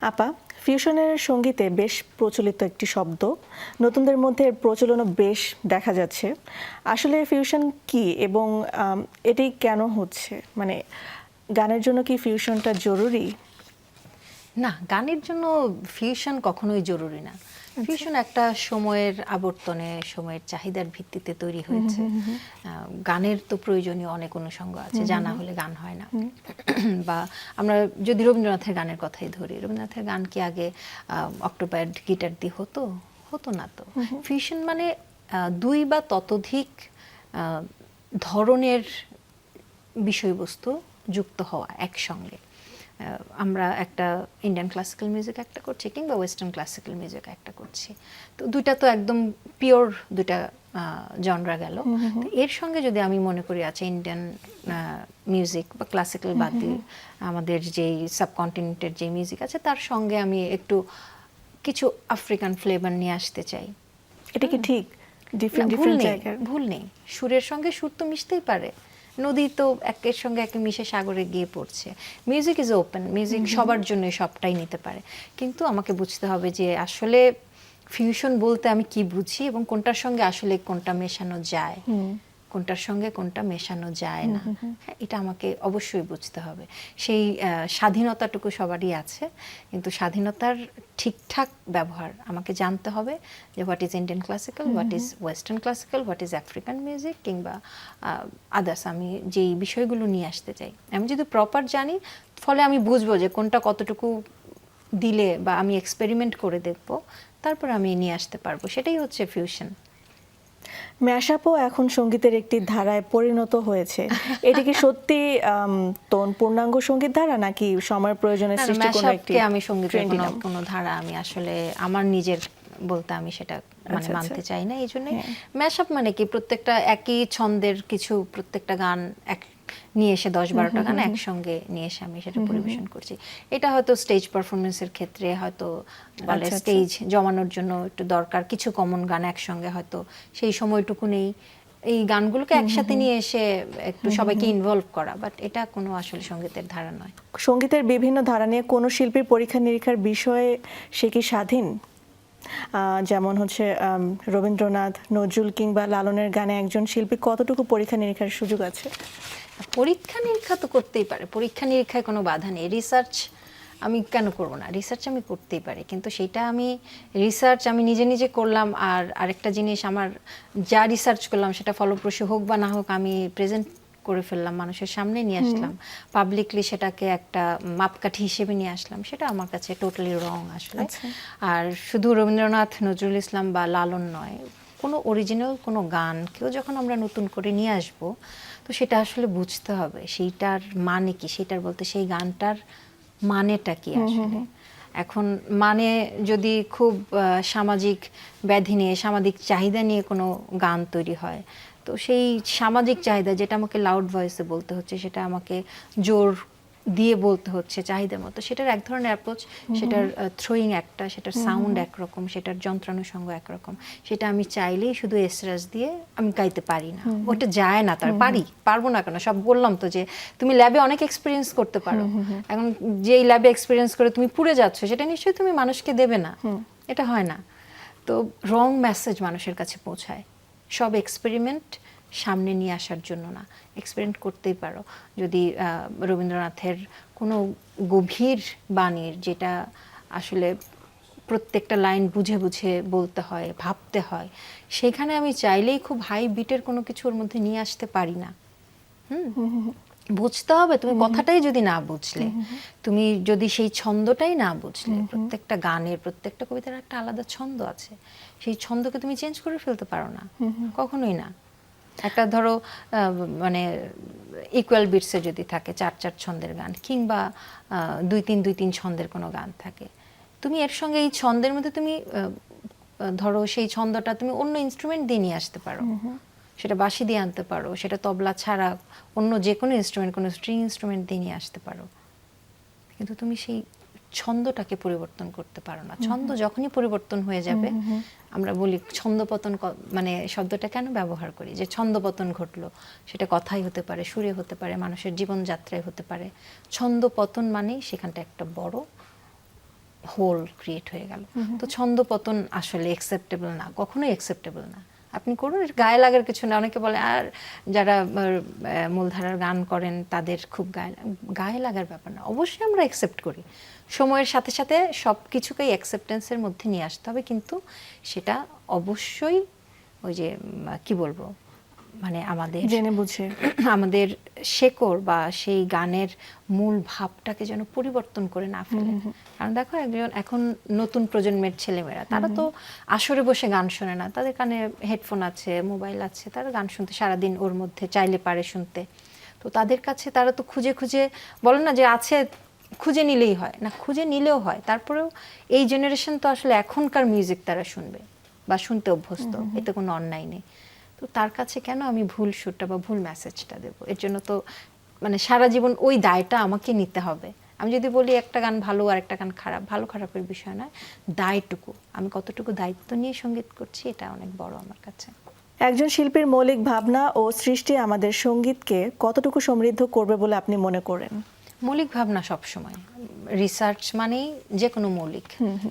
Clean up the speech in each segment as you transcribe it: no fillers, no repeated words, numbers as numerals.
আপা, ফিউশনের সঙ্গীতে বেশ প্রচলিত একটি শব্দ, নতুনদের মধ্যে এর প্রচলনও বেশ দেখা যাচ্ছে। আসলে ফিউশন কি এবং এটি কেন হচ্ছে? মানে গানের জন্য কি ফিউশনটা জরুরি? না, গানের জন্য ফিউশন কখনোই জরুরি না। ফিউশন একটা সময়ের আবর্তনে, সময়ের চাহিদার ভিত্তিতে তৈরি হয়েছে। গানের তো প্রয়োজনীয় অনেক অনুষঙ্গ আছে, যা না হলে গান হয় না। বা আমরা যদি রবীন্দ্রনাথের গানের কথাই ধরি, রবীন্দ্রনাথের গান কি আগে অক্টোপ্যাড গিটার দিয়ে হতো? হতো না তো। ফিউশন মানে দুই বা ততোধিক ধরনের বিষয়বস্তু যুক্ত হওয়া একসঙ্গে। আমরা একটা ইন্ডিয়ান ক্লাসিক্যাল মিউজিক একটা করছি কিংবা ওয়েস্টার্ন ক্লাসিক্যাল মিউজিক একটা করছি, তো দুইটা তো একদম পিওর দুইটা জনরা গেল। এর সঙ্গে যদি আমি মনে করি আছে ইন্ডিয়ান মিউজিক বা ক্লাসিক্যাল বাদ দিয়ে আমাদের যেই সাবকন্টিনেন্টের যে মিউজিক আছে তার সঙ্গে আমি একটু কিছু আফ্রিকান ফ্লেভার নিয়ে আসতে চাই, এটা কি ঠিক? ডিফারেন্ট জায়গার ভুল নেই। সুরের সঙ্গে সুর তো মিশতেই পারে। নদী তো একের সঙ্গে একে মিশে সাগরে গিয়ে পড়ছে। মিউজিক ইজ ওপেন, মিউজিক সবার জন্য সবটাই নিতে পারে। কিন্তু আমাকে বুঝতে হবে যে আসলে ফিউশন বলতে আমি কি বুঝি এবং কোনটার সঙ্গে আসলে কোনটা মেশানো যায়, কোনটার সঙ্গে কোনটা মেশানো যায় না। হ্যাঁ, এটা আমাকে অবশ্যই বুঝতে হবে। সেই স্বাধীনতাটুকু সবারই আছে, কিন্তু স্বাধীনতার ঠিকঠাক ব্যবহার আমাকে জানতে হবে যে what is Indian classical, what is western classical, what is African music কিংবা আদার্স আমি যেই বিষয়গুলো নিয়ে আসতে চাই। আমি যদি প্রপার জানি, ফলে আমি বুঝবো যে কোনটা কতটুকু দিলে বা আমি এক্সপেরিমেন্ট করে দেখব, তারপর আমি নিয়ে আসতে পারবো। সেটাই হচ্ছে ফিউশন। ম্যাশআপও এখন সঙ্গীতের একটি ধারায় পরিণত হয়েছে। এটি কি সত্যি পূর্ণাঙ্গ সঙ্গীত ধারা নাকি সময়ের প্রয়োজনে সৃষ্টি কোনো একটি আমি সঙ্গীতের কোনো ধারা আমি আসলে আমার নিজের বলতে আমি সেটা মানে মানতে চাই না। এই জন্যই ম্যাশআপ মানে কি প্রত্যেকটা একই ছন্দের কিছু প্রত্যেকটা গান এক নিয়ে এসে 10-12টা গান একসঙ্গে নিয়ে এসে আমি সেটা পরিবেশন করছি। এটা হয়তো স্টেজ পারফরমেন্সের ক্ষেত্রে হয়তো বলে স্টেজ জমানোর জন্য একটু দরকার কিছু কমন গান একসঙ্গে, হয়তো সেই সময়টুকু নেই, এই গানগুলোকে একসাথে নিয়ে এসে একটু সবাইকে ইনভলভ করা, বাট এটা কোনো আসলে সঙ্গীতের ধারা নয়। সঙ্গীতের বিভিন্ন ধারা নিয়ে কোনো শিল্পীর পরীক্ষা নিরীক্ষার বিষয়ে সে কি স্বাধীন? যেমন হচ্ছে রবীন্দ্রনাথ, নজরুল কিংবা লালনের গানে একজন শিল্পী কতটুকু পরীক্ষা নিরীক্ষার সুযোগ আছে? পরীক্ষা নিরীক্ষা তো করতেই পারে, পরীক্ষা নিরীক্ষায় কোনো বাধা নেই। রিসার্চ আমি কেন করব না? রিসার্চ আমি করতেই পারি, কিন্তু সেটা আমি রিসার্চ আমি নিজে নিজে করলাম, আর আরেকটা জিনিস আমার যা রিসার্চ করলাম সেটা ফলপ্রসূ হোক বা না হোক আমি প্রেজেন্ট করে ফেললাম, মানুষের সামনে নিয়ে আসলাম, পাবলিকলি সেটাকে একটা মাপকাঠি হিসেবে নিয়ে আসলাম, সেটা আমার কাছে টোটালি রং আসলে। আর শুধু রবীন্দ্রনাথ, নজরুল ইসলাম বা লালন নয়, কোনো অরিজিনাল কোনো গান কেউ যখন আমরা নতুন করে নিয়ে আসব, তো সেটা আসলে বুঝতে হবে সেইটার মানে কি, সেটার বলতে সেই গানটার মানেটা কি আসলে। এখন মানে যদি খুব সামাজিক ব্যাধি নিয়ে, সামাজিক চাহিদা নিয়ে কোনো গান তৈরি হয়, তো সেই সামাজিক চাহিদা যেটা আমাকে লাউড ভয়েসে বলতে হচ্ছে, সেটা আমাকে জোর দিয়ে বলতে হচ্ছে চাহিদা মতো, সেটার এক ধরনের অ্যাপ্রোচ, সেটার থ্রোয়িং একটা, সেটার সাউন্ড একরকম, সেটার যন্ত্রানুষঙ্গ একরকম, সেটা আমি চাইলেই শুধু এসরাজ দিয়ে আমি গাইতে পারি না, ওটা যায় না। তার পারবো না কেন? সব বললাম তো যে তুমি ল্যাবে অনেক এক্সপিরিয়েন্স করতে পারো, এখন যেই ল্যাবে এক্সপিরিয়েন্স করে তুমি পুড়ে যাচ্ছ, সেটা নিশ্চয়ই তুমি মানুষকে দেবে না, এটা হয় না। তো রং মেসেজ মানুষের কাছে পৌঁছায়। সব এক্সপেরিমেন্ট সামনে নিয়ে আসার জন্য না, এক্সপেরিমেন্ট করতেই পারো। যদি রবীন্দ্রনাথের কোনো গভীর বাণীর, যেটা আসলে প্রত্যেকটা লাইন বুঝে বুঝে বলতে হয়, ভাবতে হয়, সেখানে আমি চাইলেই খুব হাই বিটের কোনো কিছু ওর মধ্যে নিয়ে আসতে পারি না। বুঝতে হবে, তুমি কথাটাই যদি না বুঝলে, তুমি যদি সেই ছন্দটাই না বুঝলে, প্রত্যেকটা গানের, প্রত্যেকটা কবিতার একটা আলাদা ছন্দ আছে, সেই ছন্দকে তুমি চেঞ্জ করে ফেলতে পারো না, কখনোই না। একটা ধরো মানে ইকুয়াল বিটসে যদি থাকে 4-4 ছন্দের গান, কিংবা 2-3 ছন্দের কোনো গান থাকে, তুমি এর সঙ্গে এই ছন্দের মধ্যে তুমি ধরো সেই ছন্দটা তুমি অন্য ইনস্ট্রুমেন্ট দিয়ে নিয়ে আসতে পারো, সেটা বাঁশি দিয়ে আনতে পারো, সেটা তবলা ছাড়া অন্য যে কোনো ইনস্ট্রুমেন্ট, কোনো স্ট্রিং ইনস্ট্রুমেন্ট দিয়ে নিয়ে আসতে পারো, কিন্তু তুমি সেই ছন্দটাকে পরিবর্তন করতে পারো না। ছন্দ যখনই পরিবর্তন হয়ে যাবে, আমরা বলি ছন্দপতন, মানে শব্দটা কেন ব্যবহার করি, যে ছন্দপতন ঘটলো, সেটা কথাই হতে পারে, সুরে হতে পারে, মানুষের জীবনযাত্রায় হতে পারে। ছন্দপতন মানেই সেখানটা একটা বড় হোল ক্রিয়েট হয়ে গেল। তো ছন্দপতন আসলে অ্যাকসেপ্টেবল না, কখনোই অ্যাকসেপ্টেবল না। আপনি করুন, এর গায়ে লাগার কিছু না। অনেকে বলে আর যারা মূলধারার গান করেন তাদের খুব গায়ে লাগার ব্যাপার না। অবশ্যই আমরা অ্যাকসেপ্ট করি, সময়ের সাথে সাথে সব কিছুকেই অ্যাকসেপ্টেন্সের মধ্যে নিয়ে আসতে হবে, কিন্তু সেটা অবশ্যই ওই যে কি বলবো, মানে আমাদের জেনে বুঝে আমাদের শেকড় বা সেই গানের মূল ভাবটাকে যেন পরিবর্তন করে না ফেলে। কারণ দেখো একজন এখন নতুন প্রজন্মের ছেলেমেয়েরা, তারা তো আসরে বসে গান শোনে না, তাদের কানে হেডফোন আছে, মোবাইল আছে, তারা গান শুনতে সারাদিন ওর মধ্যে চাইলে পারে শুনতে। তো তাদের কাছে তারা তো খুঁজে খুঁজে, বলে না যে আছে খুঁজে নিলেই হয়, না খুঁজে নিলেও হয়। তারপরেও এই জেনারেশন তো আসলে এখনকার মিউজিক তারা শুনবে বা শুনতে অভ্যস্ত, এতে কোনো অন্যায় নেই। তো তার কাছে কেন আমি ভুল সুরটা বা ভুল মেসেজটা দেবো? এর জন্য তো মানে সারা জীবন ওই দায়টা আমাকে নিতে হবে। আমি যদি বলি একটা গান ভালো আর একটা গান খারাপ, ভালো খারাপের বিষয় নয়, দায়টুকু, আমি কতটুকু দায়িত্ব নিয়ে সঙ্গীত করছি, এটা অনেক বড় আমার কাছে। একজন শিল্পীর মৌলিক ভাবনা ও সৃষ্টি আমাদের সঙ্গীতকে কতটুকু সমৃদ্ধ করবে বলে আপনি মনে করেন? মৌলিক ভাবনা সবসময়, রিসার্চ মানেই যে কোনো মৌলিক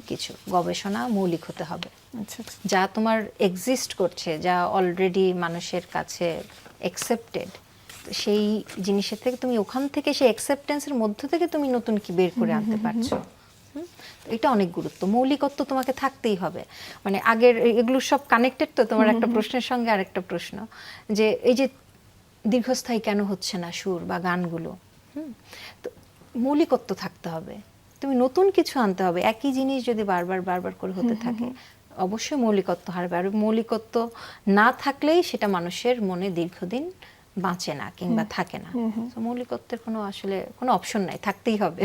কিছু, গবেষণা মৌলিক হতে হবে। আচ্ছা আচ্ছা। যা তোমার এক্সিস্ট করছে, যা অলরেডি মানুষের কাছে অ্যাকসেপ্টেড, সেই জিনিসের থেকে তুমি ওখান থেকে সেই অ্যাকসেপ্টেন্সের মধ্য থেকে তুমি নতুন কি বের করে আনতে পারছো, তো এটা অনেক গুরুত্ব। মৌলিকত্ব তোমাকে থাকতেই হবে। মানে আগের এগুলো সব কানেক্টেড। তো তোমার একটা প্রশ্নের সঙ্গে আরেকটা প্রশ্ন, যে এই যে দীর্ঘস্থায়ী কেন হচ্ছে না সুর বা গানগুলো, তো মৌলিকত্ব থাকতে হবে, তুমি নতুন কিছু আনতে হবে। একই জিনিস যদি বারবার বারবার করে হতে থাকে, অবশ্যই মৌলিকত্ব হারবে। আর মৌলিকত্ব না থাকলেই সেটা মানুষের মনে দীর্ঘদিন বাঁচে না কিংবা থাকে না। তো মৌলিকত্বের কোনো আসলে কোনো অপশন নাই, থাকতেই হবে।